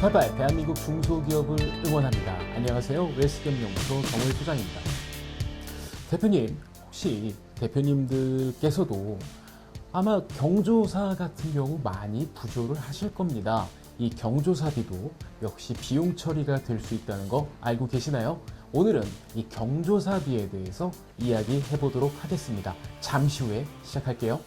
팔팔 대한민국 중소기업을 응원합니다. 안녕하세요. 웨스경연구소 정우일 소장입니다. 대표님, 혹시 대표님들께서도 아마 경조사 같은 경우 많이 부조를 하실 겁니다. 이 경조사비도 역시 비용 처리가 될 수 있다는 거 알고 계시나요? 오늘은 이 경조사비에 대해서 이야기해 보도록 하겠습니다. 잠시 후에 시작할게요.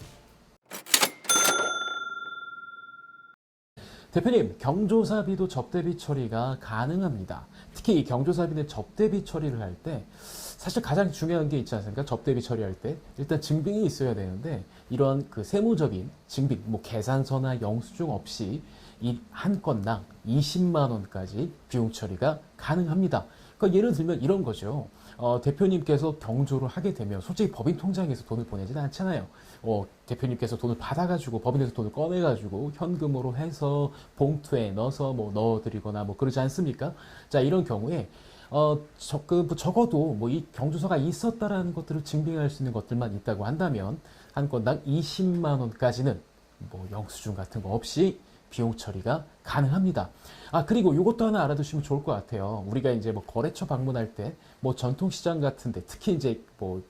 대표님, 경조사비도 접대비 처리가 가능합니다. 특히 이 경조사비는 접대비 처리를 할 때 사실 가장 중요한 게 있지 않습니까? 접대비 처리할 때 일단 증빙이 있어야 되는데 이런 그 세무적인 증빙, 뭐 계산서나 영수증 없이 이 한 건당 20만 원까지 비용 처리가 가능합니다. 그러니까 예를 들면 이런 거죠. 대표님께서 경조를 하게 되면 솔직히 법인 통장에서 돈을 보내지는 않잖아요. 대표님께서 돈을 받아가지고 법인에서 돈을 꺼내가지고 현금으로 해서 봉투에 넣어서 뭐 넣어드리거나 뭐 그러지 않습니까? 자, 이런 경우에 적어도 뭐 이 경조서가 있었다라는 것들을 증빙할 수 있는 것들만 있다고 한다면 한 건당 20만 원까지는 뭐 영수증 같은 거 없이 비용 처리가 가능합니다. 그리고 이것도 하나 알아두시면 좋을 것 같아요. 우리가 이제 뭐 거래처 방문할 때, 뭐 전통시장 같은데, 특히 이제 뭐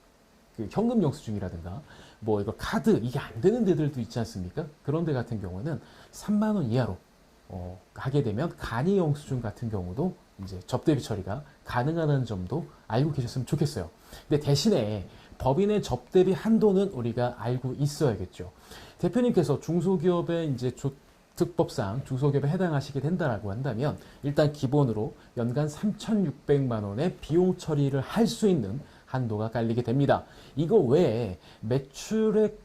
그 현금 영수증이라든가, 뭐 이거 카드, 이게 안 되는 데들도 있지 않습니까? 그런 데 같은 경우는 3만 원 이하로, 하게 되면 간이 영수증 같은 경우도 이제 접대비 처리가 가능하다는 점도 알고 계셨으면 좋겠어요. 근데 대신에 법인의 접대비 한도는 우리가 알고 있어야겠죠. 대표님께서 중소기업의 이제 특법상 중소기업에 해당하시게 된다라고 한다면 일단 기본으로 연간 3,600만 원의 비용 처리를 할 수 있는 한도가 깔리게 됩니다. 이거 외에 매출액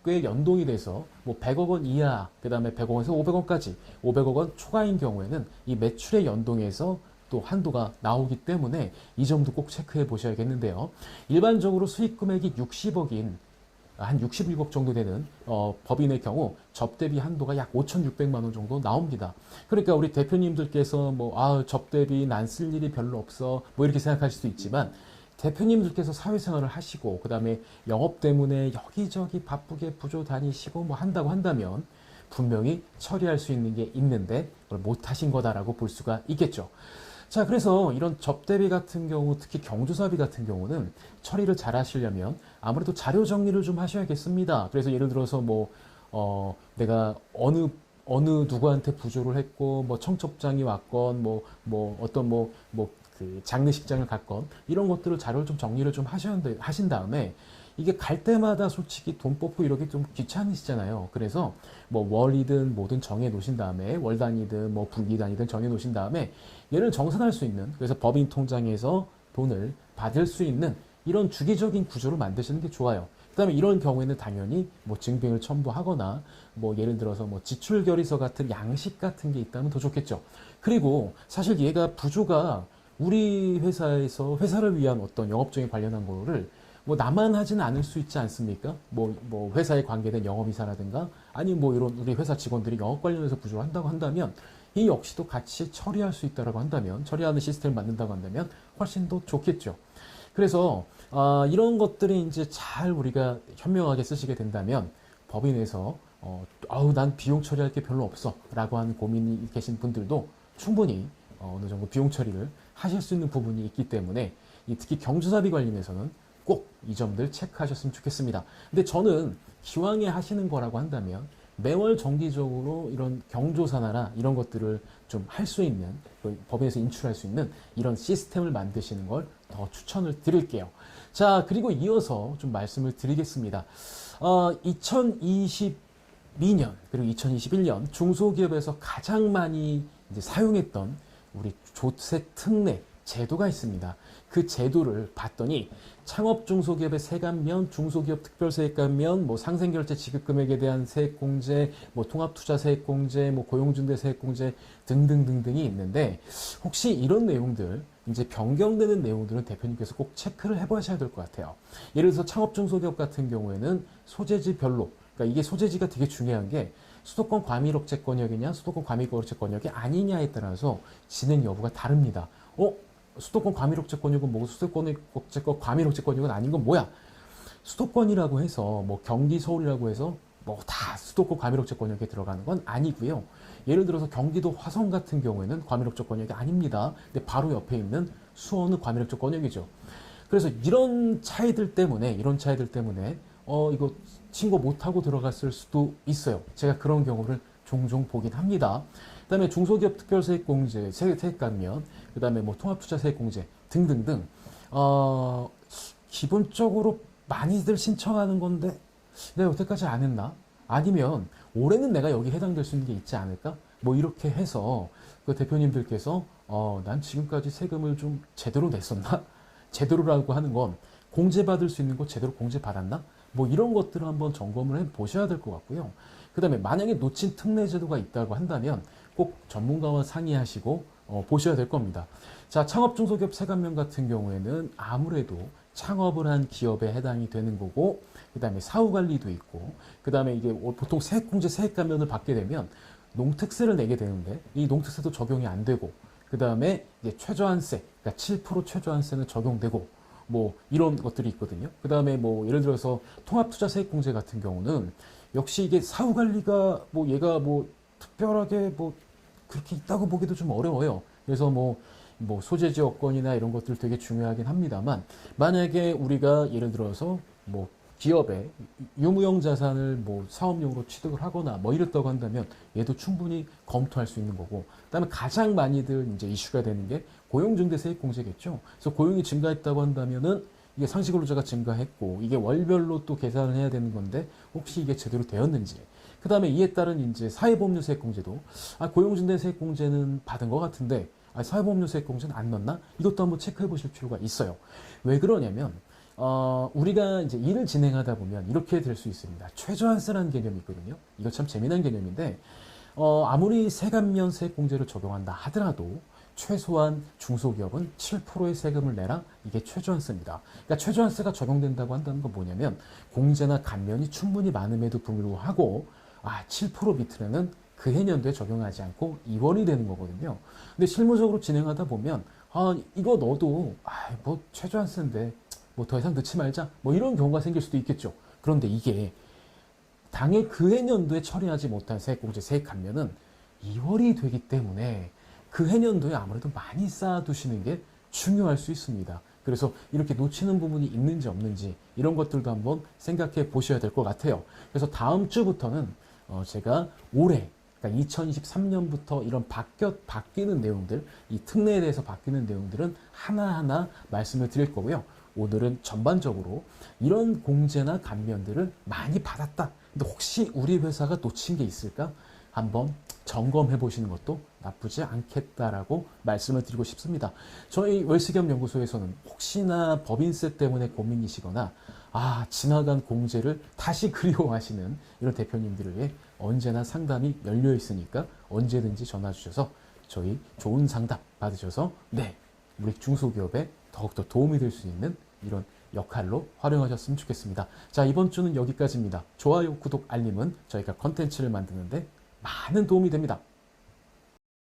꽤 연동이 돼서 뭐 100억 원 이하, 그 다음에 100억 원에서 500원까지, 500억 원 초과인 경우에는 이 매출의 연동에서 또 한도가 나오기 때문에 이 점도 꼭 체크해 보셔야겠는데요. 일반적으로 수익 금액이 60억인 한 67억 정도 되는 법인의 경우 접대비 한도가 약 5,600만 원 정도 나옵니다. 그러니까 우리 대표님들께서 뭐 접대비 난 쓸 일이 별로 없어 뭐 이렇게 생각하실 수도 있지만 대표님들께서 사회생활을 하시고 그 다음에 영업 때문에 여기저기 바쁘게 부조 다니시고 뭐 한다고 한다면 분명히 처리할 수 있는 게 있는데 그걸 못 하신 거다라고 볼 수가 있겠죠. 자, 그래서 이런 접대비 같은 경우, 특히 경조사비 같은 경우는 처리를 잘 하시려면 아무래도 자료 정리를 좀 하셔야겠습니다. 그래서 예를 들어서 내가 어느 누구한테 부조를 했고, 뭐 청첩장이 왔건, 그 장례식장을 갔건, 이런 것들을 자료를 좀 정리를 좀 하신 다음에 이게 갈 때마다 솔직히 돈 뽑고 이러기 좀 귀찮으시잖아요. 그래서 뭐 월이든 뭐든 정해 놓으신 다음에 월 단위든 뭐 분기 단위든 정해 놓으신 다음에 얘를 정산할 수 있는, 그래서 법인 통장에서 돈을 받을 수 있는 이런 주기적인 구조를 만드시는 게 좋아요. 그 다음에 이런 경우에는 당연히 뭐 증빙을 첨부하거나 뭐 예를 들어서 뭐 지출 결의서 같은 양식 같은 게 있다면 더 좋겠죠. 그리고 사실 얘가 부조가 우리 회사에서 회사를 위한 어떤 영업적인 관련한 거를 뭐 나만 하지는 않을 수 있지 않습니까? 뭐 회사에 관계된 영업이사라든가 아니면 뭐 이런 우리 회사 직원들이 영업 관련해서 부조를 한다고 한다면 이 역시도 같이 처리할 수 있다라고 한다면, 처리하는 시스템을 만든다고 한다면 훨씬 더 좋겠죠. 그래서 이런 것들이 이제 잘 우리가 현명하게 쓰시게 된다면 법인에서 난 비용 처리할 게 별로 없어 라고 하는 고민이 계신 분들도 충분히 어느 정도 비용 처리를 하실 수 있는 부분이 있기 때문에 특히 경조사비 관련해서는 꼭 이 점들 체크하셨으면 좋겠습니다. 근데 저는 기왕에 하시는 거라고 한다면 매월 정기적으로 이런 경조사나 이런 것들을 좀 할 수 있는, 법인에서 인출할 수 있는 이런 시스템을 만드시는 걸 더 추천을 드릴게요. 자, 그리고 이어서 좀 말씀을 드리겠습니다. 2022년 그리고 2021년 중소기업에서 가장 많이 이제 사용했던 우리 조세 특례 제도가 있습니다. 그 제도를 봤더니 창업 중소기업의 세감면, 중소기업 특별세액감면, 뭐 상생결제 지급금액에 대한 세액공제, 뭐 통합투자세액공제, 뭐 고용중대 세액공제 등등등등이 있는데 혹시 이런 내용들 이제 변경되는 내용들은 대표님께서 꼭 체크를 해보셔야 될 것 같아요. 예를 들어서 창업 중소기업 같은 경우에는 소재지별로, 그러니까 이게 소재지가 되게 중요한 게 수도권 과밀억제 권역이냐 수도권 과밀억제 권역이 아니냐에 따라서 진행 여부가 다릅니다. 수도권 과밀억제 권역은 뭐고 수도권 과밀억제 권역은 아닌 건 뭐야? 수도권이라고 해서 뭐 경기 서울이라고 해서 뭐 다 수도권 과밀억제 권역에 들어가는 건 아니고요. 예를 들어서 경기도 화성 같은 경우에는 과밀업적 권역이 아닙니다. 근데 바로 옆에 있는 수원은 과밀업적 권역이죠. 그래서 이런 차이들 때문에 이거 신고 못하고 들어갔을 수도 있어요. 제가 그런 경우를 종종 보긴 합니다. 그다음에 중소기업 특별세액공제, 세액감면, 그다음에 뭐 통합투자세액공제 등등등. 기본적으로 많이들 신청하는 건데 내가 여태까지 안 했나? 아니면 올해는 내가 여기 해당될 수 있는 게 있지 않을까? 뭐 이렇게 해서 그 대표님들께서 난 지금까지 세금을 좀 제대로 냈었나? 제대로라고 하는 건 공제받을 수 있는 거 제대로 공제받았나? 뭐 이런 것들을 한번 점검을 해 보셔야 될 것 같고요. 그 다음에 만약에 놓친 특례 제도가 있다고 한다면 꼭 전문가와 상의하시고 보셔야 될 겁니다. 자, 창업 중소기업 세감면 같은 경우에는 아무래도 창업을 한 기업에 해당이 되는 거고, 그 다음에 사후관리도 있고, 그 다음에 이게 보통 세액공제 세액감면을 받게 되면 농특세를 내게 되는데 이 농특세도 적용이 안 되고, 그 다음에 이제 최저한세, 그러니까 7% 최저한세는 적용되고, 뭐 이런 것들이 있거든요. 그 다음에 뭐 예를 들어서 통합투자세액공제 같은 경우는 역시 이게 사후관리가 뭐 얘가 뭐 특별하게 뭐 그렇게 있다고 보기도 좀 어려워요. 그래서 뭐 소재지 여건이나 이런 것들 되게 중요하긴 합니다만, 만약에 우리가 예를 들어서 뭐 기업에 유무형 자산을 뭐 사업용으로 취득을 하거나 뭐 이랬다고 한다면 얘도 충분히 검토할 수 있는 거고, 그다음에 가장 많이들 이제 이슈가 되는 게 고용증대세액공제겠죠. 그래서 고용이 증가했다고 한다면은 이게 상시근로자가 증가했고 이게 월별로 또 계산을 해야 되는 건데 혹시 이게 제대로 되었는지, 그 다음에 이에 따른 이제 사회보험료세액공제도 고용증대세액공제는 받은 것 같은데 사회보험료세액공제는 안 넣었나? 이것도 한번 체크해 보실 필요가 있어요. 왜 그러냐면 우리가 이제 일을 진행하다 보면 이렇게 될 수 있습니다. 최저한세라는 개념이 있거든요. 이거 참 재미난 개념인데 아무리 세감면 세액공제를 적용한다 하더라도 최소한 중소기업은 7%의 세금을 내라. 이게 최저한세입니다. 그러니까 최저한세가 적용된다고 한다는 건 뭐냐면 공제나 감면이 충분히 많음에도 불구하고 7% 밑으로는 그 해년도에 적용하지 않고 이원이 되는 거거든요. 근데 실무적으로 진행하다 보면 이거 넣어도 뭐 최저한세인데 뭐 더 이상 넣지 말자 뭐 이런 경우가 생길 수도 있겠죠. 그런데 이게 당해 그 해년도에 처리하지 못한 세액공제 세액 감면은 2월이 되기 때문에 그 해년도에 아무래도 많이 쌓아두시는 게 중요할 수 있습니다. 그래서 이렇게 놓치는 부분이 있는지 없는지 이런 것들도 한번 생각해 보셔야 될 것 같아요. 그래서 다음 주부터는 제가 올해 그러니까 2023년부터 이런 바뀌는 내용들, 이 특례에 대해서 바뀌는 내용들은 하나하나 말씀을 드릴 거고요. 오늘은 전반적으로 이런 공제나 감면들을 많이 받았다. 근데 혹시 우리 회사가 놓친 게 있을까? 한번 점검해 보시는 것도 나쁘지 않겠다라고 말씀을 드리고 싶습니다. 저희 웰스겸연구소에서는 혹시나 법인세 때문에 고민이시거나 지나간 공제를 다시 그리워하시는 이런 대표님들을 위해 언제나 상담이 열려 있으니까 언제든지 전화 주셔서 저희 좋은 상담 받으셔서 우리 중소기업에 더욱더 도움이 될 수 있는 이런 역할로 활용하셨으면 좋겠습니다. 자, 이번 주는 여기까지입니다. 좋아요, 구독, 알림은 저희가 컨텐츠를 만드는데 많은 도움이 됩니다.